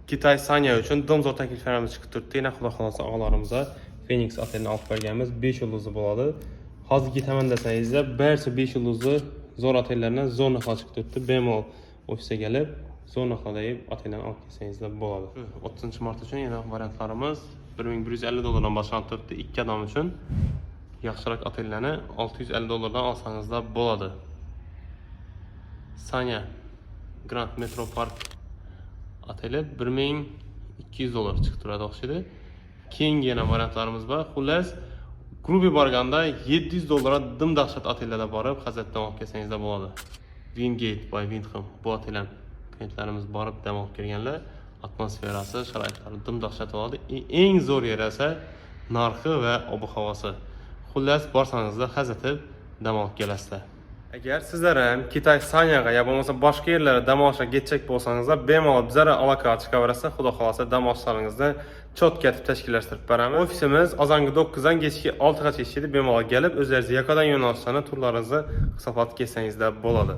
Kitay Sanya üçün domzor təkliflərimiz çıxıb durdu. Yenə xuda xalası ağalarımıza Phoenix otelini alıb bərgəmiz 5 yıldızlı boladı. Hazırki təmən dəsənizdə bərsə 5 yıldızlı zor otellərindən zor naxla çıxıb durdu. Bemol ofisə gəlib zor naxla deyib oteldən alıb gəlsənizdə boladı. 30 mart üçün yenə variantlarımız 1150 dollardan başlanıb durdu 2 adam üçün. Yaxşıraq otellərini 650 dollardan alsanız da boladı. Sanya Grand Metro Park oteli 1200 dollar çıxdı burada oxşidir. Keyin yenə variantlarımız var. Xullas Grubi barganda 700 dollara dımdaqşat otellərdə barıb xəzətdən alıb gəlsənizdə boladı. Wingate by Windham bu otelən klientlərimiz barıb dəm alıb gəlgənlər atmosferası, şəraitləri dımdaqşat oladı. Ən zor yer isə narxı və obu havası. Xullas barsanız da xəzətib dəm alıb gələsizlər. Əgər sizlərin Kitay Sanyaga ya bo'lmasa boshqa yerlərə dam olishga ketchak bo'lsangizlar, bemalol bizlarga aloqa chiqaverasiz. Xudo xolasa dam olishlaringizni cho'tka etib tashkillashtirib beramiz. Ofisimiz azongi 9 dan kechki 6 gacha ishlaydi. Bemalol kelib, o'zlaringiz yaqadan yo'nalishlarni turlaringizni hisoblatib kelsangizlar bo'ladi.